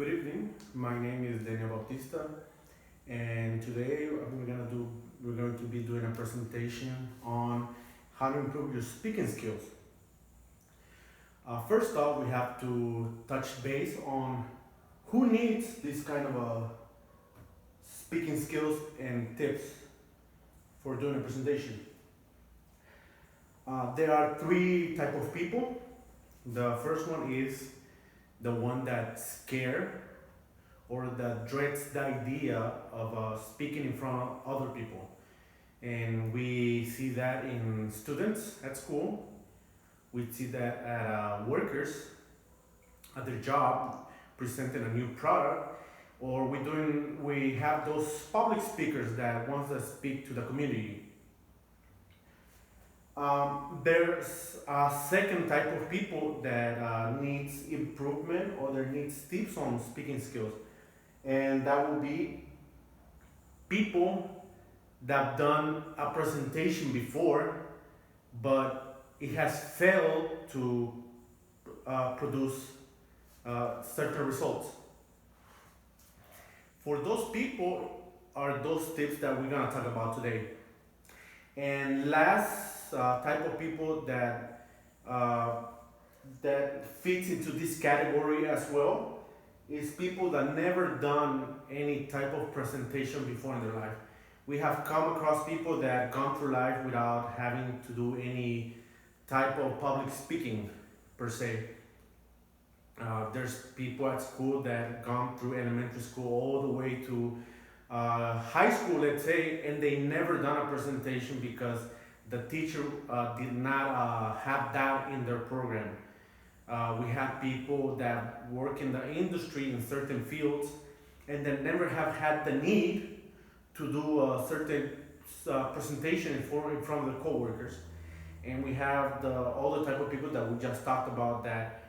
Good evening. My name is Daniel Bautista, and today we're going to be doing a presentation on how to improve your speaking skills. First off, we have to touch base on who needs this kind of speaking skills and tips for doing a presentation. There are three type of people. The first one is the one that's scared or that dreads the idea of speaking in front of other people. And we see that in students at school, we see that at workers at their job presenting a new product, or we have those public speakers that wants to speak to the community. There's a second type of people that needs improvement or there needs tips on speaking skills, and that will be people that have done a presentation before, but it has failed to produce certain results. For those people are those tips that we're gonna talk about today. And last type of people that fits into this category as well is people that never done any type of presentation before in their life. We have come across people that gone through life without having to do any type of public speaking per se. There's people at school that gone through elementary school all the way to high school, let's say, and they never done a presentation because the teacher did not have that in their program. We have people that work in the industry in certain fields and that never have had the need to do a certain presentation in front of the coworkers. And we have all the type of people that we just talked about that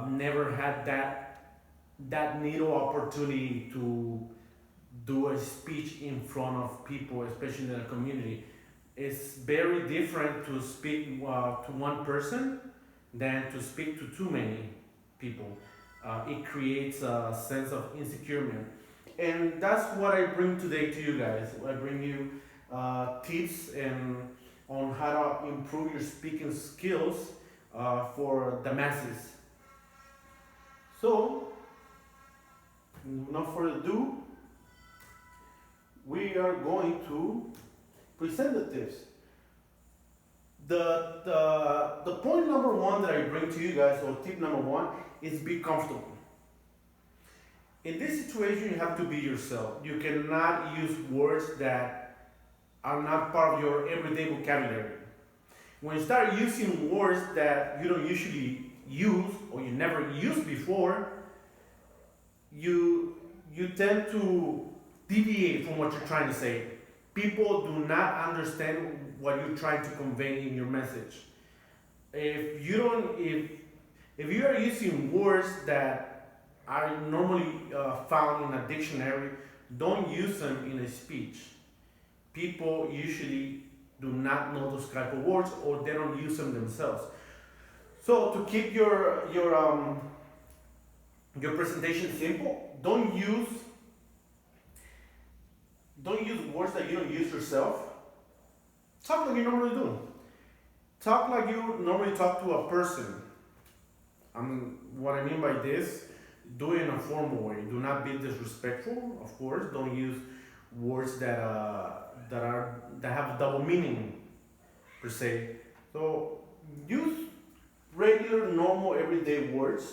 never had that needle opportunity to do a speech in front of people, especially in the community. It's very different to speak to one person than to speak to too many people. It creates a sense of insecurity. And that's what I bring today to you guys. I bring you tips on how to improve your speaking skills for the masses. So, without further ado, we are going to present the tips. The point number one that I bring to you guys, or tip number one, is be comfortable. In this situation, you have to be yourself. You cannot use words that are not part of your everyday vocabulary. When you start using words that you don't usually use or you never used before, you tend to deviate from what you're trying to say. People do not understand what you're trying to convey in your message. If you are using words that are normally found in a dictionary, don't use them in a speech. People usually do not know those type of words or they don't use them themselves. So to keep your presentation simple, don't use words that you don't use yourself. Talk like you normally do. Talk like you normally talk to a person. What I mean by this, do it in a formal way. Do not be disrespectful, of course. Don't use words that have a double meaning per se. So use regular, normal, everyday words.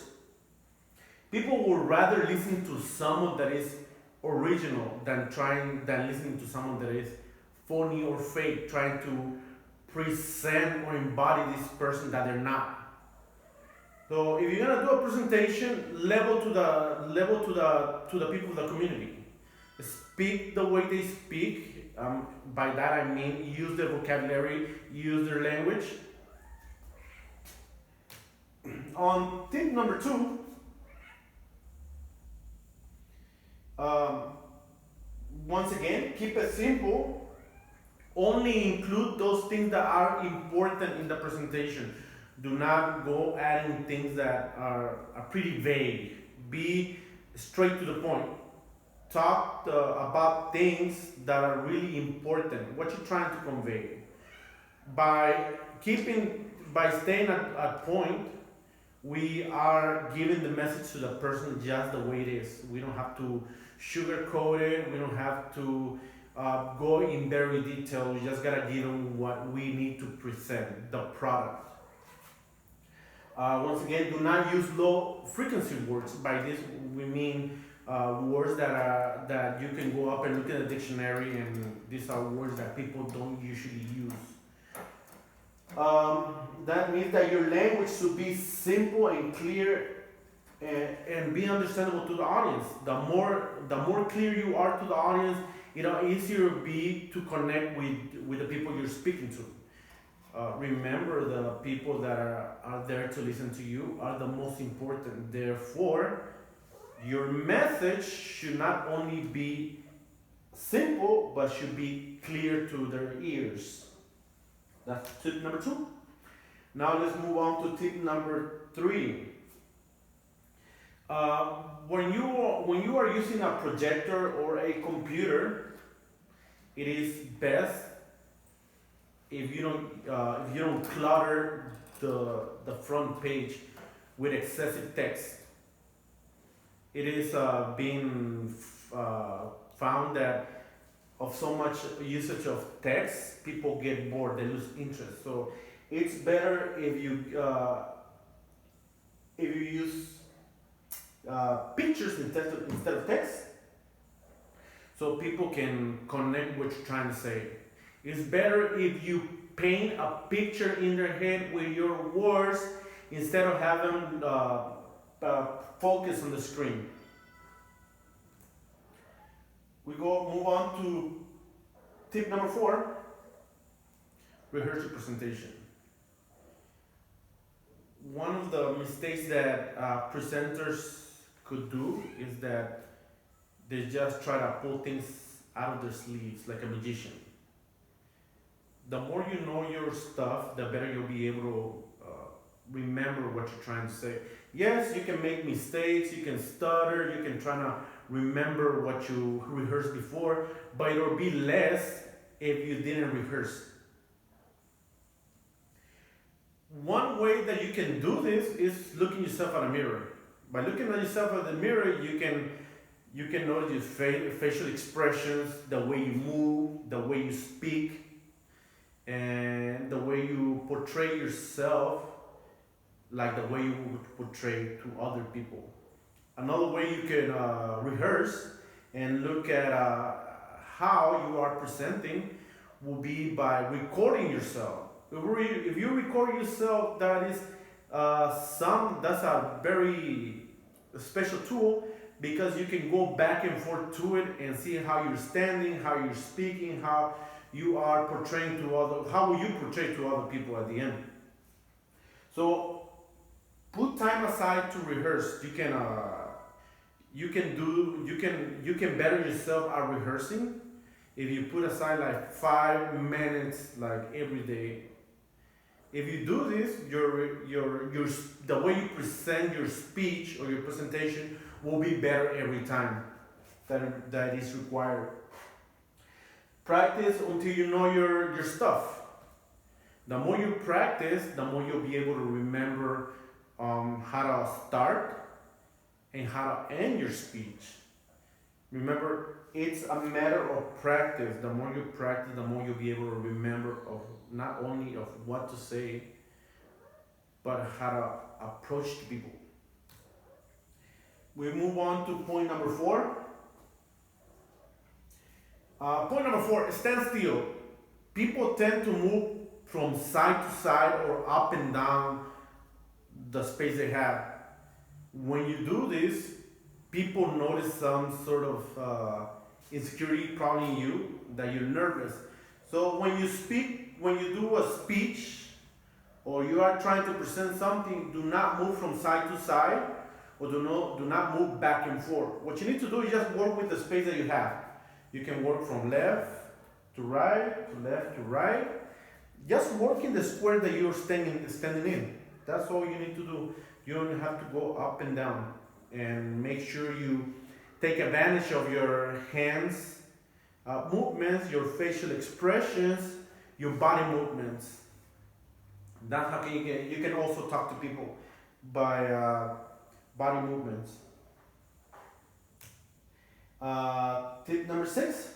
People would rather listen to someone that is original than listening to someone that is phony or fake, trying to present or embody this person that they're not. So if you're gonna do a presentation, level to the people of the community. Speak the way they speak. By that I mean use their vocabulary, use their language. On tip number two, once again, keep it simple. Only include those things that are important in the presentation. Do not go adding things that are pretty vague. Be straight to the point. Talk about things that are really important. What you're trying to convey. By by staying at point, we are giving the message to the person just the way it is. We don't have to sugarcoat it. We don't have to go in very detail. We just gotta give them what we need to present, the product. Once again, do not use low frequency words. By this, we mean words that you can go up and look in the dictionary, and these are words that people don't usually use. That means that your language should be simple and clear, and be understandable to the audience. The more clear you are to the audience, easier it will be to connect with the people you're speaking to. Remember, the people that are there to listen to you are the most important. Therefore, your message should not only be simple, but should be clear to their ears. That's tip number 2. Now let's move on to tip number 3. When you are using a projector or a computer, it is best if you don't clutter the front page with excessive text. It is being found that of so much usage of text, people get bored, they lose interest. So it's better if you use pictures instead of text, so people can connect what you're trying to say. It's better if you paint a picture in their head with your words instead of having focus on the screen. Move on to tip number 4. Rehearse your presentation. One of the mistakes that presenters could do is that they just try to pull things out of their sleeves like a magician. The more you know your stuff, the better you'll be able to remember what you're trying to say. Yes, you can make mistakes, you can stutter, you can try to remember what you rehearsed before, but it'll be less if you didn't rehearse. One way that you can do this is looking yourself in a mirror. By looking at yourself in the mirror, you can notice your facial expressions, the way you move, the way you speak, and the way you portray yourself, like the way you would portray to other people. Another way you can rehearse and look at how you are presenting will be by recording yourself. If you record yourself, that's a very special tool, because you can go back and forth to it and see how you're standing, how you're speaking, how you are portraying how will you portray to other people at the end. So put time aside to rehearse. You can better yourself at rehearsing if you put aside like 5 minutes like every day. If you do this, the way you present your speech or your presentation will be better every time that is required. Practice until you know your stuff. The more you practice, the more you'll be able to remember how to start and how to end your speech. Remember, it's a matter of practice. The more you practice, the more you'll be able to remember of not only of what to say, but how to approach people. We move on to point number 4. Point number 4, stand still. People tend to move from side to side or up and down the space they have. When you do this, people notice some sort of insecurity probably in you, that you're nervous. So when you do a speech, or you are trying to present something, do not move from side to side, or do not move back and forth. What you need to do is just work with the space that you have. You can work from left to right, to left to right. Just work in the square that you're standing in. That's all you need to do. You don't have to go up and down. and make sure you take advantage of your hands movements, your facial expressions, your body movements. That's how you can also talk to people by body movements. Tip number six.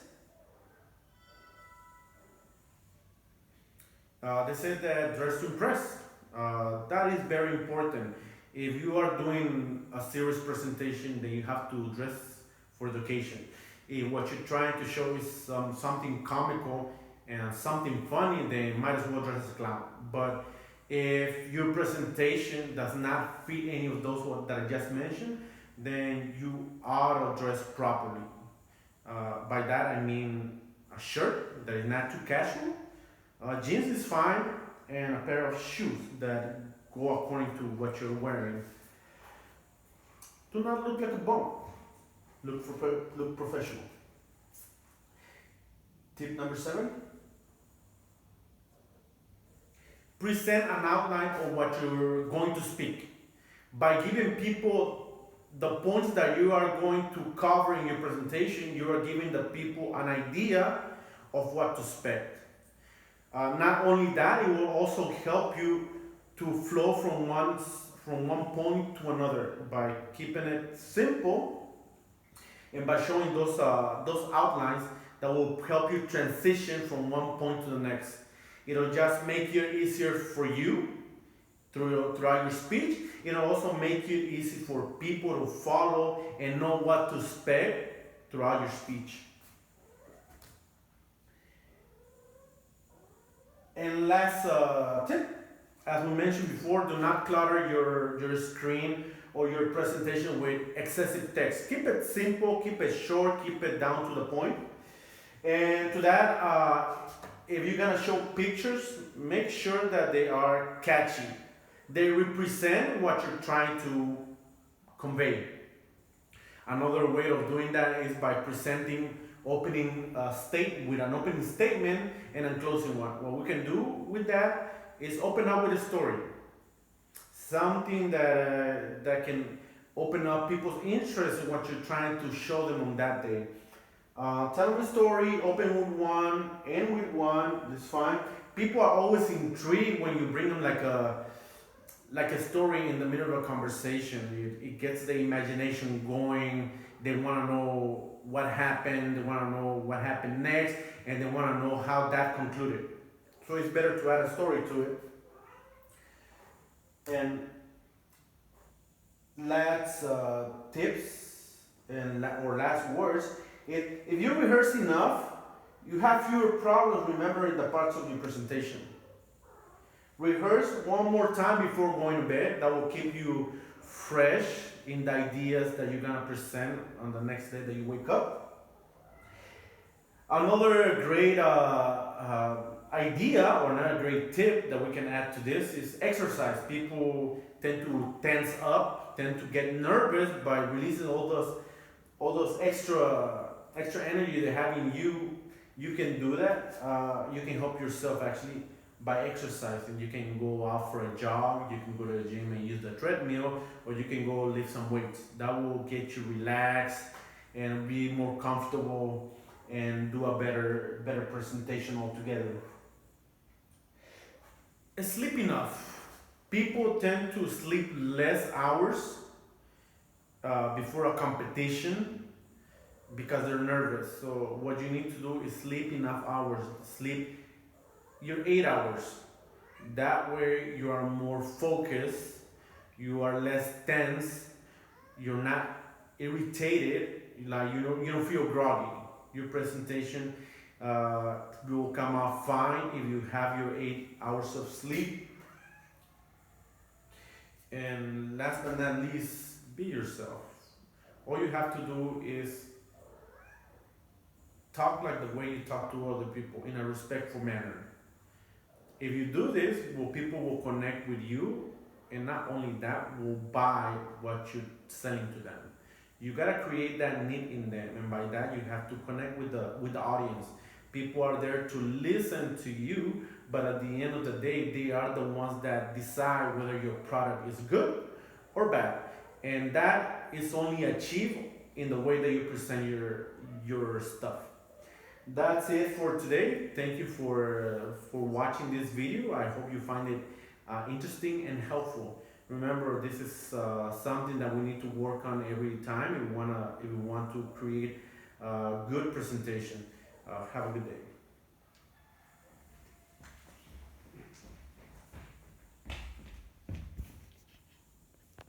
They said that dress to impress. That is very important. If you are doing a serious presentation, then you have to dress for the occasion. If what you're trying to show is something comical and something funny, then you might as well dress as a clown. But if your presentation does not fit any of those that I just mentioned, then you ought to dress properly. By that I mean a shirt that is not too casual. Jeans is fine, and a pair of shoes that go according to what you're wearing. Do not look like a bum. Look professional. Tip number seven. Present an outline of what you're going to speak. By giving people the points that you are going to cover in your presentation, you are giving the people an idea of what to expect. Not only that, it will also help you to flow from one point to another by keeping it simple and by showing those outlines that will help you transition from one point to the next. It'll just make it easier for you throughout your speech. It'll also make it easy for people to follow and know what to expect throughout your speech. And last tip, as we mentioned before, do not clutter your screen or your presentation with excessive text. Keep it simple, keep it short, keep it down to the point. And to that, if you're gonna show pictures, make sure that they are catchy. They represent what you're trying to convey. Another way of doing that is by presenting opening state with an opening statement and a closing one. What we can do with that is open up with a story, something that can open up people's interest in what you're trying to show them on that day. Tell them a story, open with one, end with one. It's fine. People are always intrigued when you bring them like a story in the middle of a conversation. It gets the imagination going. They want to know what happened. They want to know what happened next, and they want to know how that concluded. So it's better to add a story to it. And last tips or last words. If you rehearse enough, you have fewer problems remembering the parts of your presentation. Rehearse one more time before going to bed. That will keep you fresh in the ideas that you're gonna present on the next day that you wake up. Another great idea, or another great tip that we can add to this is exercise. People tend to tense up, tend to get nervous by releasing all those extra energy they have in you. You can do that. You can help yourself actually by exercising. You can go out for a jog, you can go to the gym and use the treadmill, or you can go lift some weights. That will get you relaxed and be more comfortable and do a better presentation altogether. Sleep enough. People tend to sleep less hours before a competition because they're nervous. So what you need to do is sleep enough hours. Sleep your 8 hours. That way you are more focused, you are less tense, you're not irritated, like you don't feel groggy. Your presentation will come out fine if you have your 8 hours of sleep. And last but not least, be yourself. All you have to do is talk like the way you talk to other people in a respectful manner. If you do this, people will connect with you, and not only that, will buy what you're selling to them. You gotta create that need in them, and by that you have to connect with the audience. People are there to listen to you, but at the end of the day, they are the ones that decide whether your product is good or bad. and that is only achieved in the way that you present your stuff. That's it for today. Thank you for watching this video. I hope you find it interesting and helpful. Remember, this is something that we need to work on every time if we want to create a good presentation. Have a good day.